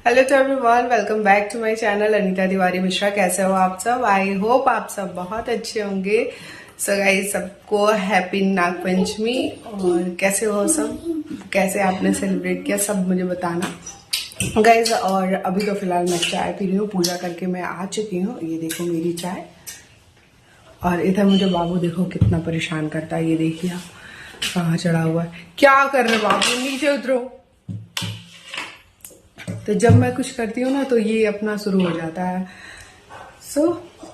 Hello to everyone, welcome back to my channel Anita Tiwari Mishra. कैसे हो आप सब? आई होप आप सब बहुत अच्छे होंगे। सो गाइस, सबको हैप्पी नाग पंचमी। और कैसे हो सब, कैसे आपने सेलिब्रेट किया, सब मुझे बताना गाइस। और अभी तो फिलहाल मैं चाय पी रही हूँ, पूजा करके मैं आ चुकी हूँ। ये देखो मेरी चाय। और इधर मुझे बाबू देखो कितना परेशान करता है। ये देखिए आप कहाँ चढ़ा हुआ है। क्या कर रहे हो बाबू, नीचे उतरो। तो जब मैं कुछ करती हूँ ना तो ये अपना शुरू हो जाता है।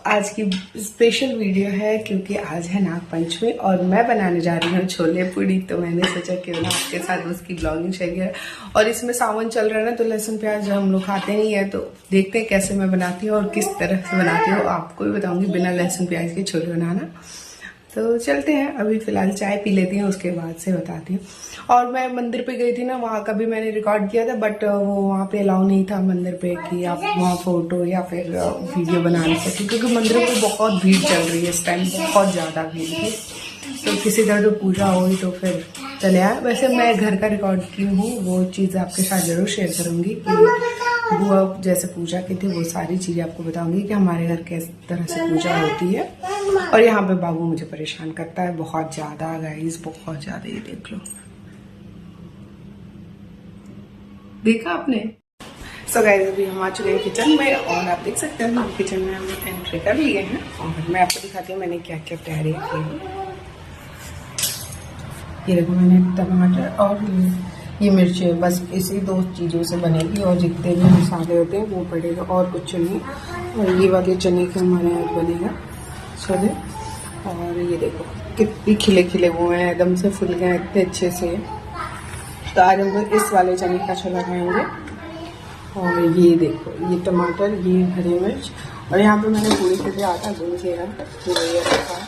आज की स्पेशल वीडियो है क्योंकि आज है नाग पंचमी और मैं बनाने जा रही हूँ छोले पूड़ी। तो मैंने सोचा क्यों ना आपके साथ उसकी ब्लॉगिंग शेयर किया। और इसमें सावन चल रहा है ना, तो लहसुन प्याज हम लोग खाते नहीं है, तो देखते हैं कैसे मैं बनाती हूँ और किस तरह से बनाती हूँ। आपको भी बताऊंगी बिना लहसुन प्याज के छोले बनाना। तो चलते हैं, अभी फिलहाल चाय पी लेती हूँ, उसके बाद से बताती हूँ। और मैं मंदिर पे गई थी ना, वहाँ का भी मैंने रिकॉर्ड किया था, बट वो वहाँ पे अलाउ नहीं था मंदिर पे कि आप वहाँ फोटो या फिर वीडियो बना नहीं सकते, क्योंकि मंदिरों में बहुत भीड़ चल रही है इस टाइम, बहुत ज़्यादा भीड़ थी। तो किसी तरह तो पूजा हुई तो फिर चले आए। वैसे मैं घर का रिकॉर्ड की हूँ, वो चीज़ आपके साथ जरूर शेयर करूँगी कि बुआ जैसे पूजा की थी, वो सारी चीज़ें आपको बताऊँगी कि हमारे घर किस तरह से पूजा होती है। और यहाँ पे बाबू मुझे परेशान करता है बहुत ज़्यादा गाइस, बहुत ज़्यादा। ये देख लो, देखा आपने? सो गाइस, अभी हम आ चुके हैं किचन में और आप देख सकते हैं हम किचन में हम एंट्री कर लिए हैं। और मैं आपको दिखाती हूँ मैंने क्या क्या तैयारी की है। ये देखो, मैंने टमाटर और ये मिर्ची, बस इसी दो चीज़ों से बनेगी और जितने भी मसाले होते हैं वो पड़ेगा और कुछ नहीं। और ये वाले चने का हमारे यहाँ बनेगा छोले। और ये देखो कितनी खिले खिले हुए हैं, एकदम से फूल गए इतने अच्छे से। तो आज हम लोग इस वाले चने का छोला खाएंगे। और ये देखो, ये टमाटर, ये हरी मिर्च। और यहाँ पे मैंने पूरी के लिए आटा गूंद लिया रखा।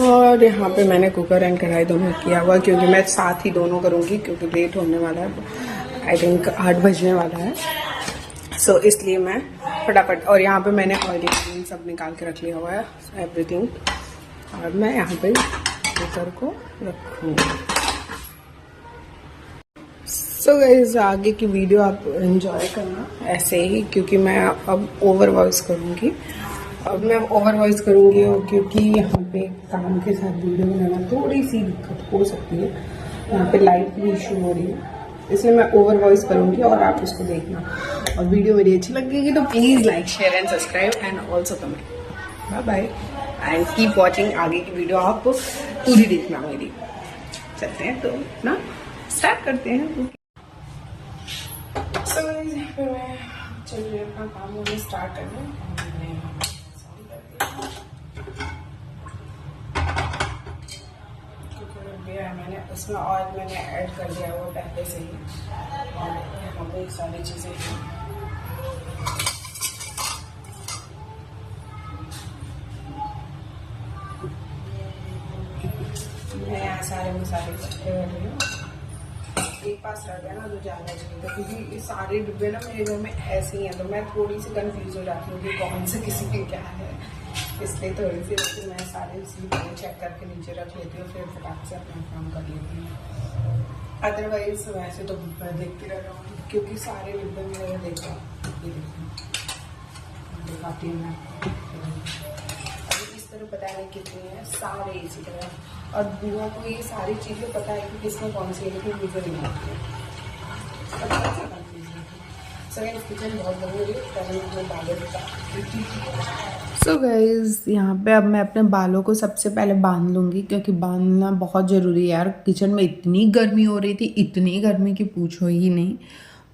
और यहाँ पे मैंने कुकर एंड कढ़ाई दोनों किया हुआ, क्योंकि मैं साथ ही दोनों करूँगी क्योंकि लेट होने वाला है। आई थिंक 8 बजने वाला है। सो इसलिए मैं फटाफट। और यहाँ पे मैंने ऑयल सब निकाल के रख लिया हुआ है, एवरीथिंग। और मैं यहाँ पे कुकर को रखूँगी। सो गाइस, आगे की वीडियो आप एंजॉय करना ऐसे ही, क्योंकि मैं अब ओवर वॉइस करूँगी। अब मैं ओवर वॉइस करूँगी क्योंकि यहाँ पे काम के साथ वीडियो बनाना थोड़ी सी दिक्कत हो सकती है। यहाँ पे लाइट की इशू हो रही है, इसलिए मैं ओवर वॉइस करूँगी और आप उसको देखना। और वीडियो मेरी अच्छी लगेगी तो please like, share and subscribe and also comment. Bye bye and keep watching. आगे की वीडियो आप पूरी देखना मेरी। चलते हैं तो ना, स्टार्ट करते हैं। सो यहाँ पे मैं चल रही अपना काम मुझे स्टार्ट करना। मैंने उसमें ऑयल मैंने ऐड कर दिया वो पहले से ही। और यहाँ पे सारी चीज़ें हैं। मैं यहाँ सारे मसाले इकट्ठे कर रही हूँ। एक पास रह गया ना तो ज़्यादा चाहिए था, क्योंकि ये सारे डिब्बे ना मेरे घर में ऐसे ही हैं, तो मैं थोड़ी सी कंफ्यूज हो जाती हूँ कि कौन से किसी के क्या है। इसलिए थोड़ी सी रहती, मैं सारे उसी में चेक करके नीचे रख लेती हूँ, फिर फटाक से अपना काम कर लेती हूँ। अदरवाइज वैसे तो मैं देखती रह रहा हूँ, क्योंकि सारे डिब्बे मेरे देखा, ये दिखाती हूँ मैं अभी इस तरह। पता नहीं कितनी है, सारे इसी तरह। और बुआ को ये सारी चीज़ें पता है कि किसमें कौन सी है, लेकिन मुझे नहीं आती है। सो गाइज, यहाँ पे अब मैं अपने बालों को सबसे पहले बांध लूँगी, क्योंकि बांधना बहुत ज़रूरी है यार। किचन में इतनी गर्मी हो रही थी, इतनी गर्मी की पूछो ही नहीं।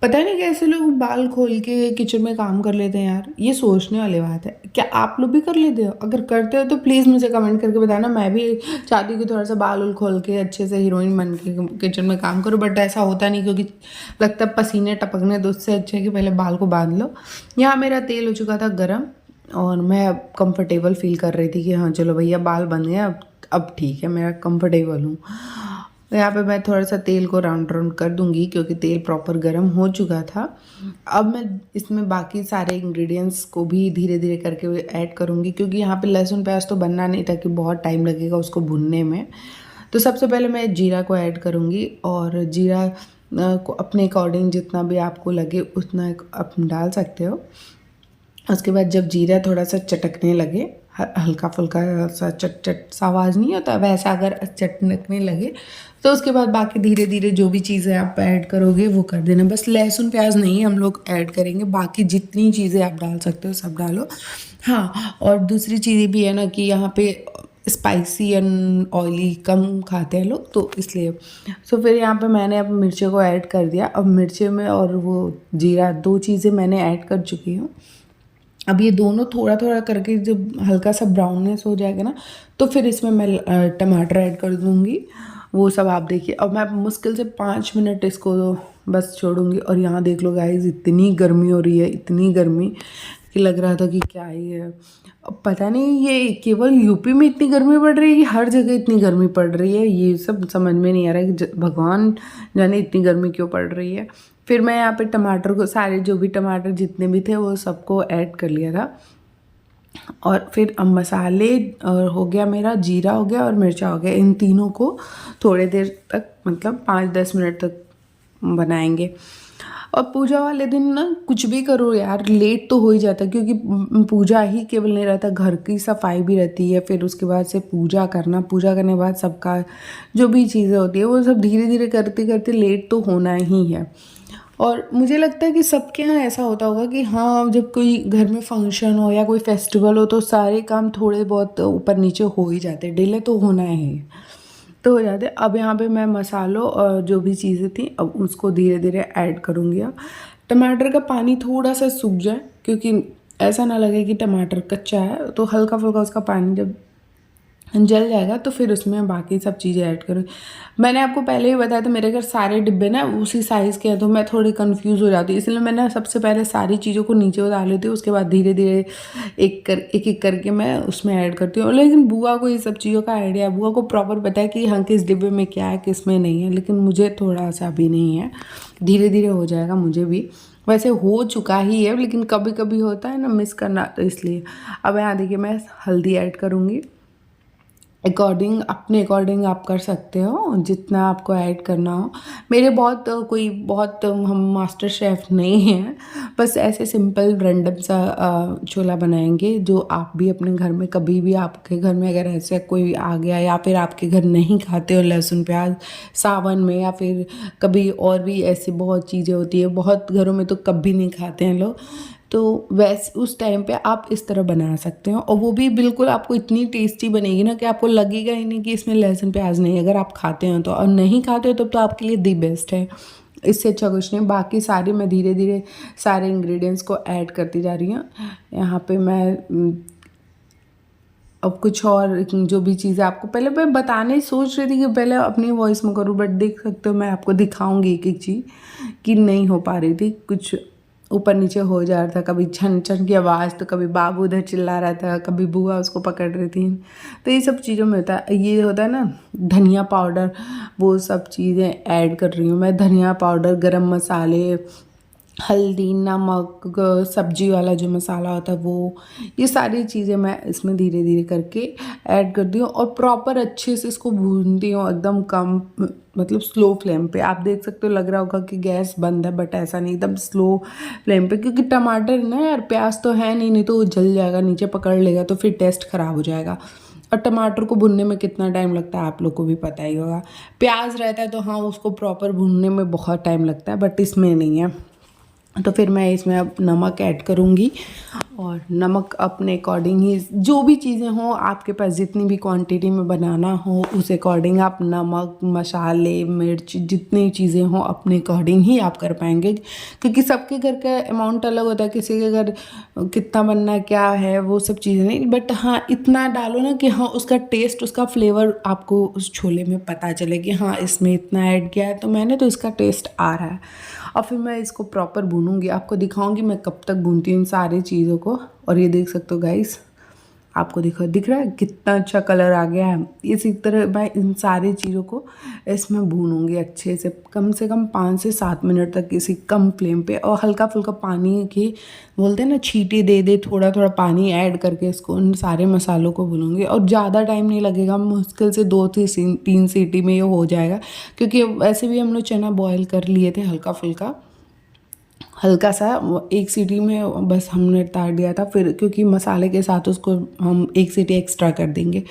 पता नहीं कैसे लोग बाल खोल के किचन में काम कर लेते हैं यार, ये सोचने वाली बात है। क्या आप लोग भी कर लेते हो? अगर करते हो तो प्लीज़ मुझे कमेंट करके बताना। मैं भी चाहती हूँ कि थोड़ा सा बाल उल खोल के अच्छे से हीरोइन बन के किचन में काम करूँ, बट ऐसा होता नहीं, क्योंकि लगता है पसीने टपकने, तो उससे अच्छा है कि पहले बाल को बांध लो। यहाँ मेरा तेल हो चुका था गर्म और मैं कंफर्टेबल फील कर रही थी कि हाँ चलो भैया बाल बन गए, अब ठीक है, मैं कंफर्टेबल हूँ। तो यहाँ पे मैं थोड़ा सा तेल को राउंड राउंड कर दूंगी, क्योंकि तेल प्रॉपर गर्म हो चुका था। अब मैं इसमें बाकी सारे इंग्रेडिएंट्स को भी धीरे धीरे करके ऐड करूँगी, क्योंकि यहाँ पे लहसुन प्याज तो बनना नहीं था, कि बहुत टाइम लगेगा उसको भुनने में। तो सबसे पहले मैं जीरा को ऐड करूँगी। और जीरा अपने अकॉर्डिंग जितना भी आपको लगे उतना आप डाल सकते हो। उसके बाद जब जीरा थोड़ा सा चटकने लगे, हल्का फुल्का सा चट चट सा आवाज़ नहीं होता वैसा अगर चटकने लगे, तो उसके बाद बाकी धीरे धीरे जो भी चीज़ें आप ऐड करोगे वो कर देना। बस लहसुन प्याज नहीं हम लोग ऐड करेंगे, बाकी जितनी चीज़ें आप डाल सकते हो सब डालो। हाँ, और दूसरी चीज़ें भी है ना कि यहाँ पे स्पाइसी एंड ऑयली कम खाते हैं लोग, तो इसलिए फिर यहाँ पे मैंने अब मिर्चों को ऐड कर दिया। अब मिर्चे में और वो जीरा, दो चीज़ें मैंने ऐड कर चुकी हूँ। अब ये दोनों थोड़ा थोड़ा करके जब हल्का सा ब्राउननेस हो जाएगा ना, तो फिर इसमें मैं टमाटर ऐड कर दूँगी। वो सब आप देखिए। अब मैं मुश्किल से 5 मिनट इसको बस छोड़ूंगी। और यहाँ देख लो गाइस, इतनी गर्मी हो रही है, इतनी गर्मी कि लग रहा था कि क्या ही है। अब पता नहीं ये केवल यूपी में इतनी गर्मी पड़ रही है कि हर जगह इतनी गर्मी पड़ रही है, ये सब समझ में नहीं आ रहा है कि भगवान जाने इतनी गर्मी क्यों पड़ रही है। फिर मैं यहाँ पे टमाटर को, सारे जो भी टमाटर जितने भी थे वो सबको ऐड कर लिया था। और फिर अब मसाले हो गया मेरा, जीरा हो गया और मिर्चा हो गया, इन तीनों को थोड़ी देर तक मतलब 5-10 मिनट तक बनाएंगे। और पूजा वाले दिन ना कुछ भी करो यार, लेट तो हो ही जाता है, क्योंकि पूजा ही केवल नहीं रहता, घर की सफाई भी रहती है। फिर उसके बाद से पूजा करना, पूजा करने के बाद सबका जो भी चीज़ें होती है वो सब धीरे धीरे करते करते लेट तो होना ही है। और मुझे लगता है कि सबके यहाँ ऐसा होता होगा कि हाँ, जब कोई घर में फंक्शन हो या कोई फेस्टिवल हो तो सारे काम थोड़े बहुत ऊपर नीचे हो ही जाते, डिले तो होना ही तो हो जाते। अब यहाँ पे मैं मसालों और जो भी चीज़ें थी अब उसको धीरे धीरे ऐड करूँगी। अब टमाटर का पानी थोड़ा सा सूख जाए, क्योंकि ऐसा ना लगे कि टमाटर कच्चा है, तो हल्का फुल्का उसका पानी जब जल जाएगा तो फिर उसमें बाकी सब चीज़ें ऐड करूँ। मैंने आपको पहले ही बताया था मेरे घर सारे डिब्बे ना उसी साइज़ के हैं, तो मैं थोड़ी कंफ्यूज हो जाती हूँ, इसलिए मैंने सबसे पहले सारी चीज़ों को नीचे उतार लेती हूँ। उसके बाद धीरे धीरे एक एक करके मैं उसमें ऐड करती हूँ। लेकिन बुआ को ये सब चीज़ों का आइडिया है, बुआ को प्रॉपर पता है कि हाँ किस डिब्बे में क्या है किस में नहीं है, लेकिन मुझे थोड़ा सा भी नहीं है, धीरे धीरे हो जाएगा मुझे भी। वैसे हो चुका ही है, लेकिन कभी कभी होता है ना मिस करना, तो इसलिए। अब यहाँ देखिए मैं हल्दी ऐड करूँगी। अपने अकॉर्डिंग आप कर सकते हो जितना आपको ऐड करना हो। मेरे बहुत हम मास्टर शेफ़ नहीं हैं, बस ऐसे सिंपल रैंडम सा छोला बनाएंगे जो आप भी अपने घर में कभी भी, आपके घर में अगर ऐसे कोई आ गया या फिर आपके घर नहीं खाते हो लहसुन प्याज सावन में, या फिर कभी और भी ऐसी बहुत चीज़ें होती है, बहुत घरों में तो कभी नहीं खाते हैं लोग, तो वैसे उस टाइम पे आप इस तरह बना सकते हो। और वो भी बिल्कुल आपको इतनी टेस्टी बनेगी ना कि आपको लगेगा ही नहीं कि इसमें लहसुन प्याज नहीं है, अगर आप खाते हो तो। और नहीं खाते हो तो आपके लिए दी बेस्ट है, इससे अच्छा कुछ नहीं। बाकी सारे मैं धीरे धीरे सारे इंग्रेडिएंट्स को ऐड करती जा रही हूँ। यहाँ पे मैं अब कुछ और जो भी चीज़ें आपको पहले मैं बताने ही सोच रही थी कि पहले अपनी वॉइस में करूँ, बट देख सकते हो मैं आपको दिखाऊंगी एक एक चीज़ कि नहीं हो पा रही थी, कुछ ऊपर नीचे हो जा रहा था, कभी छन छन की आवाज़, तो कभी बाबू उधर चिल्ला रहा था, कभी बुआ उसको पकड़ रही थी। तो ये सब चीज़ों में ये होता है ना धनिया पाउडर, वो सब चीज़ें ऐड कर रही हूँ मैं। धनिया पाउडर, गरम मसाले, हल्दी, नमक, सब्जी वाला जो मसाला होता है वो, ये सारी चीज़ें मैं इसमें धीरे धीरे करके ऐड करती हूँ। और प्रॉपर अच्छे से इसको भूनती हूँ एकदम कम, मतलब स्लो फ्लेम पे। आप देख सकते हो लग रहा होगा कि गैस बंद है, बट ऐसा नहीं, एकदम स्लो फ्लेम पे, क्योंकि टमाटर ना यार, प्याज तो है नहीं तो वो जल जाएगा, नीचे पकड़ लेगा तो फिर टेस्ट ख़राब हो जाएगा। और टमाटर को भुनने में कितना टाइम लगता है आप लोग को भी पता ही होगा। प्याज रहता है तो हाँ उसको प्रॉपर भूनने में बहुत टाइम लगता है, बट इसमें नहीं है। तो फिर मैं इसमें अब नमक ऐड करूँगी, और नमक अपने अकॉर्डिंग ही, जो भी चीज़ें हों आपके पास, जितनी भी क्वांटिटी में बनाना हो उस अकॉर्डिंग आप नमक, मसाले, मिर्च, जितनी चीज़ें हों अपने अकॉर्डिंग ही आप कर पाएंगे, क्योंकि सबके घर का अमाउंट अलग होता है, किसी के घर कितना बनना है क्या है वो सब चीज़ें नहीं, बट हाँ इतना डालो ना कि हाँ उसका टेस्ट, उसका फ्लेवर आपको उस छोले में पता चले कि हाँ इसमें इतना ऐड किया है तो मैंने, तो इसका टेस्ट आ रहा है। और फिर मैं इसको प्रॉपर भूनूंगी, आपको दिखाऊंगी मैं कब तक भूनती हूँ इन सारी चीज़ों को। और ये देख सकते हो गाइस, आपको दिख रहा है कितना अच्छा कलर आ गया है। इसी तरह मैं इन सारी चीज़ों को इसमें भूनूंगी अच्छे से कम 5 से 7 मिनट तक किसी कम फ्लेम पे, और हल्का फुल्का पानी की बोलते हैं ना छींटे दे थोड़ा थोड़ा पानी ऐड करके इसको उन सारे मसालों को भूनूंगी। और ज़्यादा टाइम नहीं लगेगा, मुश्किल से 2 से 3 सीटी में ये हो जाएगा, क्योंकि वैसे भी हम लोग चना बॉयल कर लिए थे हल्का सा 1 सीटी में बस हमने तार दिया था। फिर क्योंकि मसाले के साथ उसको हम 1 सीटी एक्स्ट्रा कर देंगे,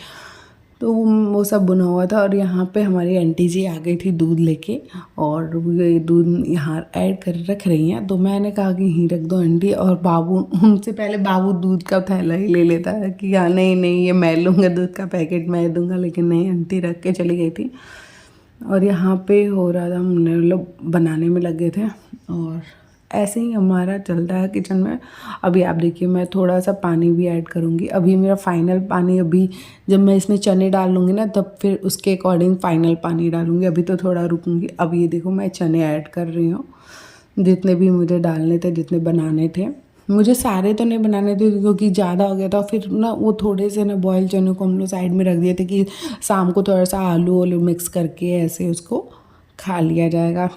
तो वो सब बुना हुआ था। और यहाँ पे हमारी आंटी जी आ गई थी दूध लेके, और ये दूध यहाँ ऐड कर रख रही हैं। तो मैंने कहा कि यहीं रख दो आंटी, और बाबू उनसे पहले बाबू दूध का थैला ही ले लेता है कि हाँ नहीं ये मैं लूँगा, दूध का पैकेट मैं दूँगा, लेकिन नहीं, आंटी रख के चली गई थी। और यहाँ पे हो रहा था, हमने लोग बनाने में लगे थे, और ऐसे ही हमारा चलता है किचन में। अभी आप देखिए मैं थोड़ा सा पानी भी ऐड करूँगी। अभी मेरा फाइनल पानी, अभी जब मैं इसमें चने डाल लूँगी ना तब फिर उसके अकॉर्डिंग फाइनल पानी डालूँगी। अभी तो थोड़ा रुकूँगी। अब ये देखो मैं चने ऐड कर रही हूँ, जितने भी मुझे डालने थे, जितने बनाने थे। मुझे सारे तो नहीं बनाने थे क्योंकि ज़्यादा हो गया था। फिर ना वो थोड़े से ना बॉयल चने को हम लोग साइड में रख दिए थे कि शाम को थोड़ा सा आलू मिक्स करके ऐसे उसको खा लिया जाएगा,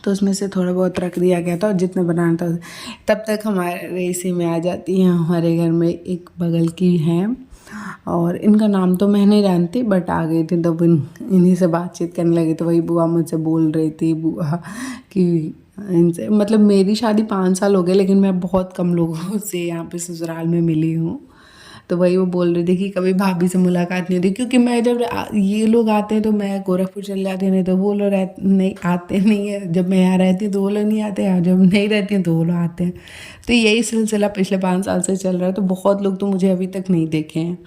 तो उसमें से थोड़ा बहुत रख दिया गया था। और जितने बनाना था तब तक हमारे इसी में आ जाती हैं। हमारे घर में एक बगल की हैं, और इनका नाम तो मैं नहीं जानती, बट आ गई थी तब इन्हीं से बातचीत करने लगी। तो वही बुआ मुझसे बोल रही थी, बुआ कि इनसे, मतलब मेरी शादी 5 साल हो गए, लेकिन मैं बहुत कम लोगों से यहाँ पे ससुराल में मिली हूँ। तो वही वो बोल रही थी कि कभी भाभी से मुलाकात नहीं होती, क्योंकि मैं जब ये लोग आते हैं तो मैं गोरखपुर चले जाती हूँ, नहीं तो वो लोग नहीं आते नहीं है। जब मैं यहाँ रहती हूँ तो वो लोग नहीं आते हैं, जब नहीं रहती हूँ तो वो लोग आते हैं। तो यही सिलसिला पिछले 5 साल से चल रहा है। तो बहुत लोग तो मुझे अभी तक नहीं देखे हैं।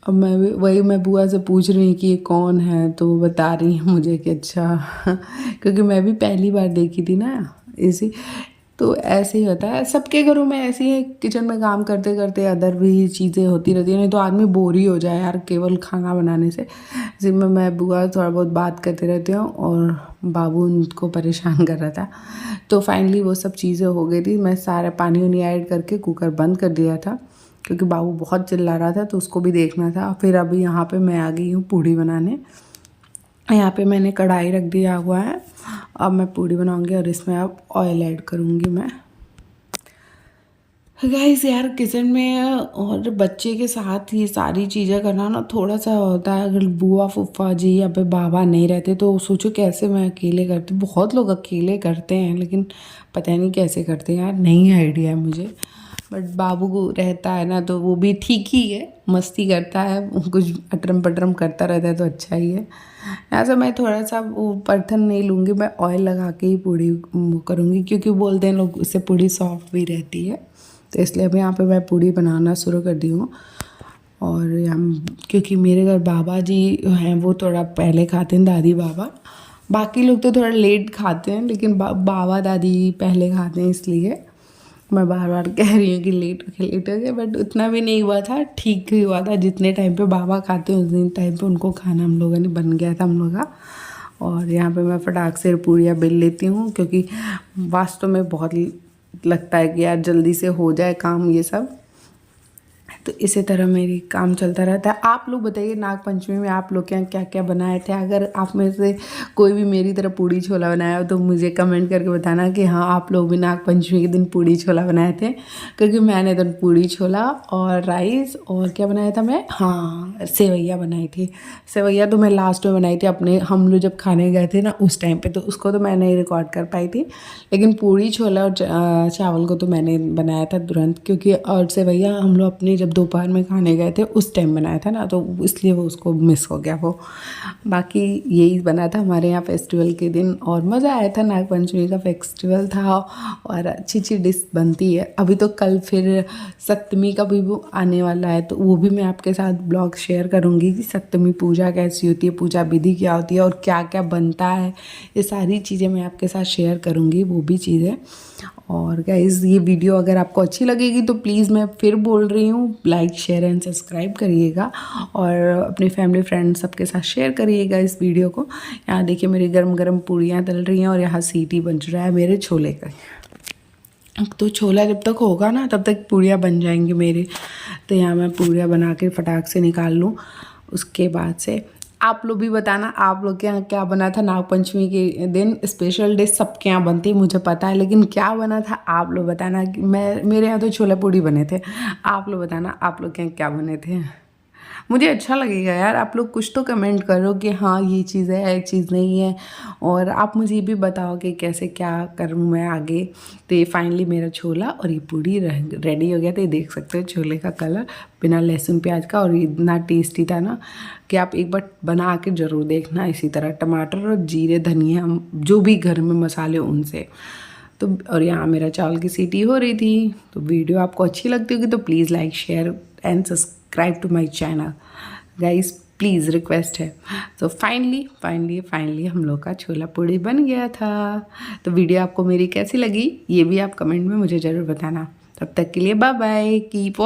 अब मैं बुआ से पूछ रही हूँ कि ये कौन है, तो वो बता रही है मुझे कि अच्छा क्योंकि मैं भी पहली बार देखी थी ना इसी। तो ऐसे ही होता है सबके घरों में, ऐसे ही किचन में काम करते करते अदर भी चीज़ें होती रहती हैं, नहीं तो आदमी बोर ही हो जाए यार केवल खाना बनाने से। जिसमें मैं बुआ थोड़ा बहुत बात करते रहती हूँ, और बाबू उनको परेशान कर रहा था। तो फाइनली वो सब चीज़ें हो गई थी। मैं सारा पानी उनी ऐड करके कुकर बंद कर दिया था, क्योंकि बाबू बहुत चिल्ला रहा था तो उसको भी देखना था। फिर अभी यहाँ पे मैं आ गई हूँ पूड़ी बनाने। यहाँ पे मैंने कढ़ाई रख दिया हुआ है, अब मैं पूड़ी बनाऊंगी और इसमें अब ऑयल ऐड करूँगी मैं। गाइस यार किचन में और बच्चे के साथ ये सारी चीज़ें करना ना थोड़ा सा होता है। अगर बुआ फूफा जी या फिर बाबा नहीं रहते तो सोचो कैसे मैं अकेले करती। बहुत लोग अकेले करते हैं, लेकिन पता नहीं कैसे करते हैं यार, नहीं आइडिया है मुझे। बट बाबू को रहता है ना तो वो भी ठीक ही है, मस्ती करता है, कुछ अटरम पटरम करता रहता है तो अच्छा ही है। ऐसा मैं थोड़ा सा वो बर्तन नहीं लूँगी, मैं ऑयल लगा के ही पूड़ी करूँगी, क्योंकि बोलते हैं लोग उससे पूड़ी सॉफ्ट भी रहती है। तो इसलिए अब यहाँ पे मैं पूड़ी बनाना शुरू कर दी हूँ। और क्योंकि मेरे घर बाबा जी हैं वो थोड़ा पहले खाते हैं, दादी बाबा, बाकी लोग तो थोड़ा लेट खाते हैं, लेकिन बाबा दादी पहले खाते हैं, इसलिए मैं बार बार कह रही हूँ कि लेट हो गया। बट उतना भी नहीं हुआ था, ठीक ही हुआ था। जितने टाइम पे बाबा खाते हैं उतने टाइम पे उनको खाना हम लोगों ने बन गया था हम लोग का। और यहाँ पे मैं फटाक से पूड़ियाँ बेल लेती हूँ, क्योंकि वास्तव में बहुत लगता है कि यार जल्दी से हो जाए काम ये सब। तो इसी तरह मेरी काम चलता रहता है। आप लोग बताइए नाग पंचमी में आप लोग क्या क्या बनाए थे। अगर आप में से कोई भी मेरी तरह पूड़ी छोला बनाया हो तो मुझे कमेंट करके बताना कि हाँ आप लोग भी नाग पंचमी के दिन पूड़ी छोला बनाए थे। क्योंकि मैंने तो पूड़ी छोला और राइस और क्या बनाया था मैं, हाँ सेवैया बनाई थी। सेवैया तो मैं लास्ट में बनाई थी अपने, हम लोग जब खाने गए थे ना उस टाइम पर, तो उसको तो मैं नहीं रिकॉर्ड कर पाई थी। लेकिन पूड़ी छोला और चावल को तो मैंने बनाया था तुरंत, क्योंकि और सेवैया हम लोग अपने जब दोपहर में खाने गए थे उस टाइम बनाया था ना, तो इसलिए वो उसको मिस हो गया वो। बाकी यही बना था हमारे यहाँ फेस्टिवल के दिन, और मज़ा आया था। नाग पंचमी का फेस्टिवल था और अच्छी अच्छी डिश बनती है। अभी तो कल फिर सप्तमी का भी वो आने वाला है, तो वो भी मैं आपके साथ ब्लॉग शेयर करूँगी कि सप्तमी पूजा कैसी होती है, पूजा विधि क्या होती है और क्या क्या बनता है। ये सारी चीज़ें मैं आपके साथ शेयर करूँगी, वो भी चीज़ें। और गाइस ये वीडियो अगर आपको अच्छी लगेगी तो प्लीज़ मैं फिर बोल रही हूँ लाइक शेयर एंड सब्सक्राइब करिएगा, और अपने फैमिली फ्रेंड्स सबके साथ शेयर करिएगा इस वीडियो को। यहाँ देखिए मेरी गर्म गर्म पूड़ियाँ तल रही हैं और यहाँ सीटी बज रहा है मेरे छोले का। तो छोला जब तक होगा ना तब तक पूड़ियाँ बन जाएंगी मेरी। तो यहाँ मैं पूड़ियाँ बना के फटाक से निकाल लूँ। उसके बाद से आप लोग भी बताना आप लोग के यहाँ क्या बना था नागपंचमी के दिन। स्पेशल डिश सबके यहाँ बनती है मुझे पता है, लेकिन क्या बना था आप लोग बताना। मेरे यहाँ तो छोला पूड़ी बने थे, आप लोग बताना आप लोग के यहाँ क्या बने थे। मुझे अच्छा लगेगा यार, आप लोग कुछ तो कमेंट करो कि हाँ ये चीज़ है ये चीज़ नहीं है। और आप मुझे ये भी बताओ कि कैसे क्या करूँ मैं आगे। तो ये फाइनली मेरा छोला और ये पूड़ी रेडी हो गया। तो ये देख सकते हो छोले का कलर बिना लहसुन प्याज का, और इतना टेस्टी था ना कि आप एक बार बना के ज़रूर देखना। इसी तरह टमाटर और जीरे धनिया जो भी घर में मसाले उनसे। तो और यहाँ मेरा चावल की सीटी हो रही थी। तो वीडियो आपको अच्छी लगती होगी तो please like share and subscribe to my channel guys, please request है। तो फाइनली हम लोग का छोला पूड़ी बन गया था। तो वीडियो आपको मेरी कैसी लगी ये भी आप कमेंट में मुझे ज़रूर बताना। तब तक के लिए बाय बाय, कीप